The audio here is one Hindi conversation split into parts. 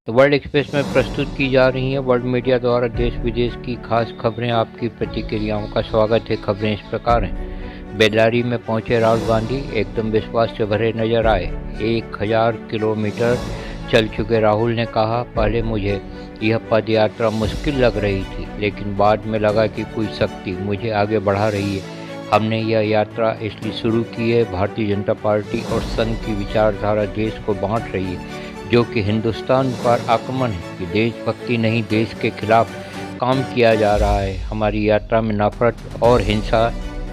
वर्ल्ड एक्सप्रेस में प्रस्तुत की जा रही हैं वर्ल्ड मीडिया द्वारा देश विदेश की खास खबरें। आपकी प्रतिक्रियाओं का स्वागत है। खबरें इस प्रकार हैं। बेल्लारी में पहुंचे राहुल गांधी एकदम विश्वास से भरे नजर आए। 1000 किलोमीटर चल चुके राहुल ने कहा, पहले मुझे यह पद यात्रा मुश्किल लग रही थी, लेकिन बाद में लगा कि कोई शक्ति मुझे आगे बढ़ा रही है। हमने यह यात्रा इसलिए शुरू की है, भारतीय जनता पार्टी और संघ की विचारधारा देश को बांट रही है, जो कि हिंदुस्तान पर आक्रमण है कि देशभक्ति नहीं, देश के खिलाफ काम किया जा रहा है। हमारी यात्रा में नफरत और हिंसा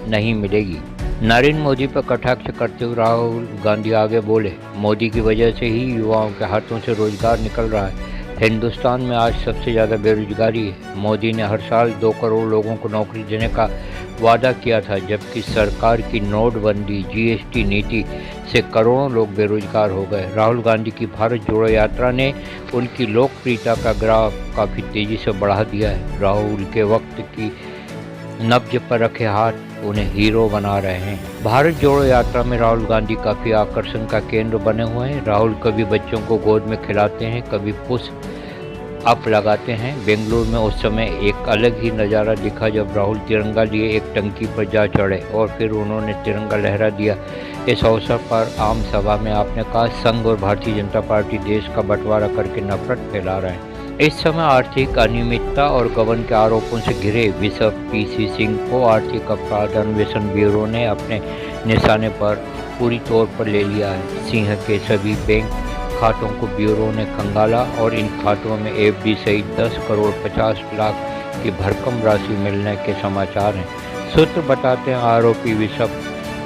नहीं मिलेगी। नरेंद्र मोदी पर कटाक्ष करते हुए राहुल गांधी आगे बोले, मोदी की वजह से ही युवाओं के हाथों से रोजगार निकल रहा है। हिंदुस्तान में आज सबसे ज़्यादा बेरोजगारी है। मोदी ने हर साल 2 करोड़ लोगों को नौकरी देने का वादा किया था, जबकि सरकार की नोटबंदी जीएसटी नीति से करोड़ों लोग बेरोजगार हो गए। राहुल गांधी की भारत जोड़ो यात्रा ने उनकी लोकप्रियता का ग्राफ काफ़ी तेज़ी से बढ़ा दिया है। राहुल के वक्त की नब्ज पर रखे हाथ उन्हें हीरो बना रहे हैं। भारत जोड़ो यात्रा में राहुल गांधी काफ़ी आकर्षण का केंद्र बने हुए हैं। राहुल कभी बच्चों को गोद में खिलाते हैं, कभी पुश अप लगाते हैं। बेंगलुरु में उस समय एक अलग ही नज़ारा दिखा जब राहुल तिरंगा लिए एक टंकी पर जा चढ़े और फिर उन्होंने तिरंगा लहरा दिया। इस अवसर पर आम सभा में आपने कहा, संघ और भारतीय जनता पार्टी देश का बंटवारा करके नफरत फैला रहे हैं। इस समय आर्थिक अनियमितता और गबन के आरोपों से घिरे बिशप पीसी सिंह को आर्थिक अपराध अन्वेषण ब्यूरो ने अपने निशाने पर पूरी तौर पर ले लिया है। सिंह के सभी बैंक खातों को ब्यूरो ने खंगाला और इन खातों में एफडी सहित 10 करोड़ 50 लाख की भरकम राशि मिलने के समाचार हैं। सूत्र बताते हैं, आरोपी बिशप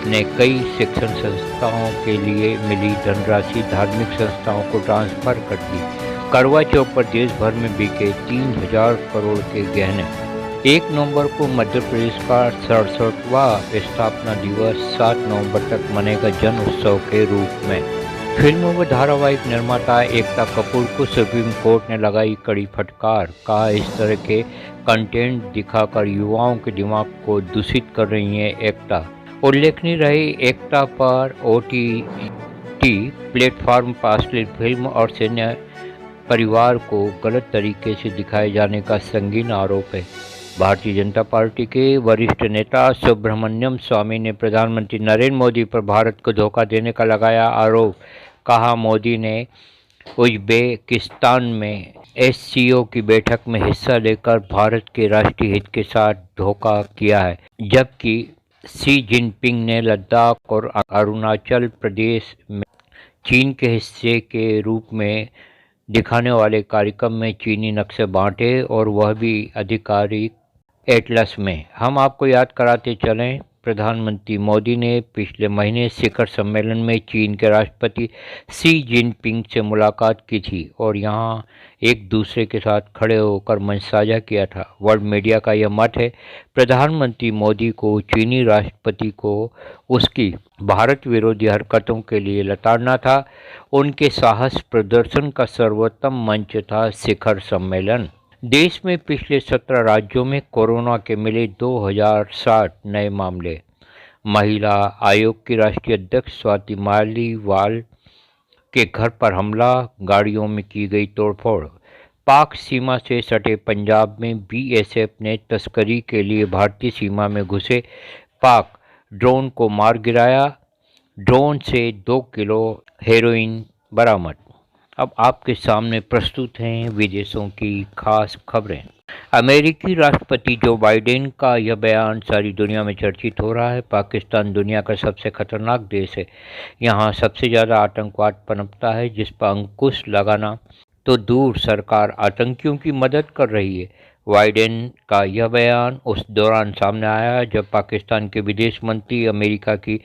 ने कई शिक्षण संस्थाओं के लिए मिली धनराशि धार्मिक संस्थाओं को ट्रांसफर कर दी। करवा चौक पर देश भर में बिके 3000 करोड़ के गहने। 1 नवंबर को मध्य प्रदेश का 67वां स्थापना दिवस 7 नवंबर तक मनेगा जन उत्सव के रूप में। फिल्मों व धारावाहिक निर्माता एकता कपूर को सुप्रीम कोर्ट ने लगाई कड़ी फटकार। कहा, इस तरह के कंटेंट दिखाकर युवाओं के दिमाग को दूषित कर रही है एकता। उल्लेखनीय रही, एकता पर ओटीटी प्लेटफॉर्म पर अश्लील फिल्म और सैन्य परिवार को गलत तरीके से दिखाए जाने का संगीन आरोप है। भारतीय जनता पार्टी के वरिष्ठ नेता सुब्रमण्यम स्वामी ने प्रधानमंत्री नरेंद्र मोदी पर भारत को धोखा देने का लगाया आरोप। कहा, मोदी ने उज्बेकिस्तान में एससीओ की बैठक में हिस्सा लेकर भारत के राष्ट्रीय हित के साथ धोखा किया है, जबकि शी जिनपिंग ने लद्दाख और अरुणाचल प्रदेश में चीन के हिस्से के रूप में दिखाने वाले कार्यक्रम में चीनी नक्शे बांटे और वह भी आधिकारिक एटलस में। हम आपको याद कराते चलें, प्रधानमंत्री मोदी ने पिछले महीने शिखर सम्मेलन में चीन के राष्ट्रपति शी जिनपिंग से मुलाकात की थी और यहां एक दूसरे के साथ खड़े होकर मंच साझा किया था। वर्ल्ड मीडिया का यह मत है, प्रधानमंत्री मोदी को चीनी राष्ट्रपति को उसकी भारत विरोधी हरकतों के लिए लताड़ना था। उनके साहस प्रदर्शन का सर्वोत्तम मंच था शिखर सम्मेलन। देश में पिछले 17 राज्यों में कोरोना के मिले 2060 नए मामले। महिला आयोग की राष्ट्रीय अध्यक्ष स्वाति मालीवाल के घर पर हमला, गाड़ियों में की गई तोड़फोड़। पाक सीमा से सटे पंजाब में बीएसएफ ने तस्करी के लिए भारतीय सीमा में घुसे पाक ड्रोन को मार गिराया। ड्रोन से 2 किलो हेरोइन बरामद। अब आपके सामने प्रस्तुत हैं विदेशों की खास खबरें। अमेरिकी राष्ट्रपति जो बाइडेन का यह बयान सारी दुनिया में चर्चित हो रहा है। पाकिस्तान दुनिया का सबसे खतरनाक देश है। यहाँ सबसे ज़्यादा आतंकवाद पनपता है, जिस पर अंकुश लगाना तो दूर, सरकार आतंकियों की मदद कर रही है। बाइडेन का यह बयान उस दौरान सामने आया जब पाकिस्तान के विदेश मंत्री अमेरिका की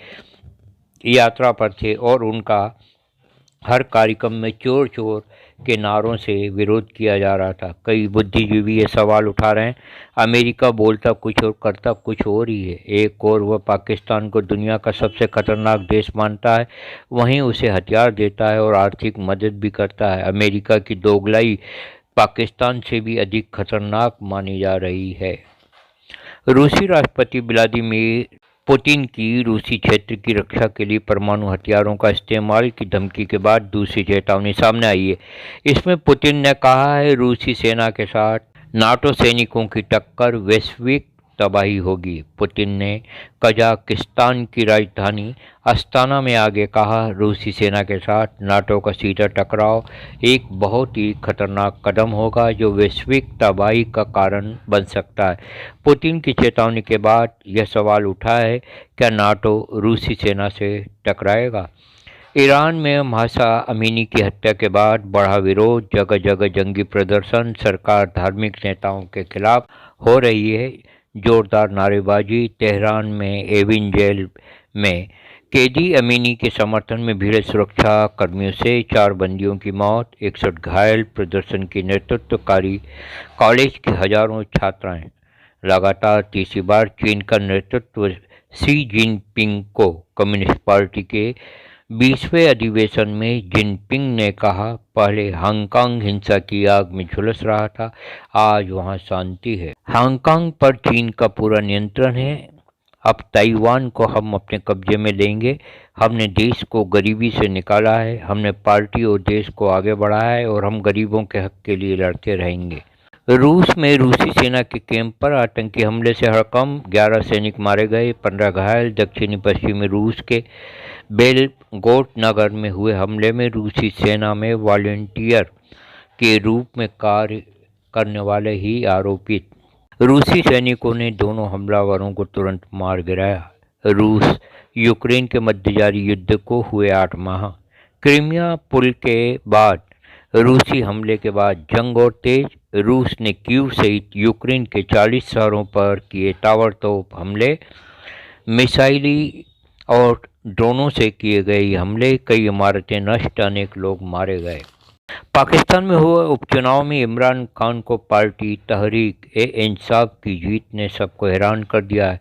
यात्रा पर थे और उनका हर कार्यक्रम में चोर चोर के नारों से विरोध किया जा रहा था। कई बुद्धिजीवी ये सवाल उठा रहे हैं, अमेरिका बोलता कुछ और करता कुछ और ही है। एक और वह पाकिस्तान को दुनिया का सबसे खतरनाक देश मानता है, वहीं उसे हथियार देता है और आर्थिक मदद भी करता है। अमेरिका की दोगलाई पाकिस्तान से भी अधिक खतरनाक मानी जा रही है। रूसी राष्ट्रपति व्लादिमीर पुतिन की रूसी क्षेत्र की रक्षा के लिए परमाणु हथियारों का इस्तेमाल की धमकी के बाद दूसरी चेतावनी सामने आई है। इसमें पुतिन ने कहा है रूसी सेना के साथ नाटो सैनिकों की टक्कर वैश्विक तबाही होगी। पुतिन ने कजाकिस्तान की राजधानी अस्ताना में आगे कहा, रूसी सेना के साथ नाटो का सीधा टकराव एक बहुत ही खतरनाक कदम होगा जो वैश्विक तबाही का कारण बन सकता है। पुतिन की चेतावनी के बाद यह सवाल उठा है, क्या नाटो रूसी सेना से टकराएगा? ईरान में महसा अमीनी की हत्या के बाद बढ़ा विरोध, जगह जगह जंगी प्रदर्शन, सरकार धार्मिक नेताओं के खिलाफ हो रही है जोरदार नारेबाजी। तेहरान में एविन जेल में कैदी अमीनी के समर्थन में भिड़े सुरक्षा कर्मियों से 4 बंदियों की मौत, 61 घायल। प्रदर्शन की नेतृत्वकारी कॉलेज की हजारों छात्राएं। लगातार तीसरी बार चीन का नेतृत्व शी जिनपिंग को कम्युनिस्ट पार्टी के 20वें अधिवेशन में जिनपिंग ने कहा, पहले हांगकांग हिंसा की आग में झुलस रहा था, आज वहां शांति है। हांगकांग पर चीन का पूरा नियंत्रण है। अब ताइवान को हम अपने कब्जे में लेंगे। हमने देश को गरीबी से निकाला है, हमने पार्टी और देश को आगे बढ़ाया है और हम गरीबों के हक के लिए लड़ते रहेंगे। रूस में रूसी सेना के कैंप पर आतंकी हमले से हड़कंप, 11 सैनिक मारे गए, 15 घायल। दक्षिणी पश्चिमी रूस के बेलगोट नगर में हुए हमले में रूसी सेना में वॉलंटियर के रूप में कार्य करने वाले ही आरोपित। रूसी सैनिकों ने दोनों हमलावरों को तुरंत मार गिराया। रूस यूक्रेन के मध्य जारी युद्ध को हुए 8 माह। क्रीमिया पुल के बाद रूसी हमले के बाद जंग और तेज। रूस ने कीव सहित यूक्रेन के 40 शहरों पर किए ताबड़तोड़ हमले। मिसाइली और ड्रोनों से किए गए हमले, कई इमारतें नष्ट, अनेक लोग मारे गए। पाकिस्तान में हुए उपचुनाव में इमरान खान को पार्टी तहरीक-ए-इंसाफ की जीत ने सबको हैरान कर दिया है।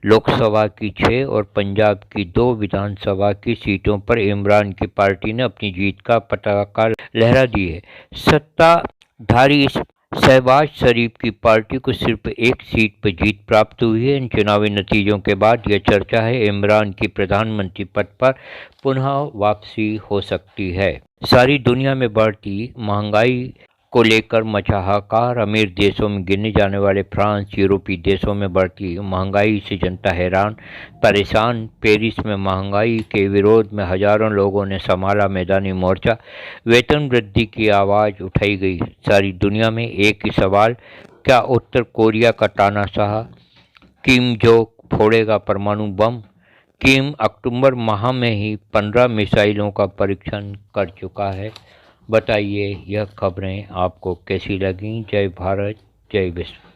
लोकसभा की 6 और पंजाब की 2 विधानसभा की सीटों पर इमरान की पार्टी ने अपनी जीत का पताका लहरा दी है। सत्ताधारी शहबाज शरीफ की पार्टी को सिर्फ 1 सीट पर जीत प्राप्त हुई है। इन चुनावी नतीजों के बाद यह चर्चा है इमरान की प्रधानमंत्री पद पर पुनः वापसी हो सकती है। सारी दुनिया में बढ़ती महंगाई को लेकर मचा हाहाकार। अमीर देशों में गिने जाने वाले फ्रांस, यूरोपीय देशों में बढ़ती महंगाई से जनता हैरान परेशान। पेरिस में महंगाई के विरोध में हजारों लोगों ने संभाला मैदानी मोर्चा। वेतन वृद्धि की आवाज़ उठाई गई। सारी दुनिया में एक ही सवाल, क्या उत्तर कोरिया का तानाशाह किम जोंग फोड़ेगा परमाणु बम? किम अक्टूबर माह में ही 15 मिसाइलों का परीक्षण कर चुका है। बताइए यह खबरें आपको कैसी लगीं? जय भारत, जय विश्व।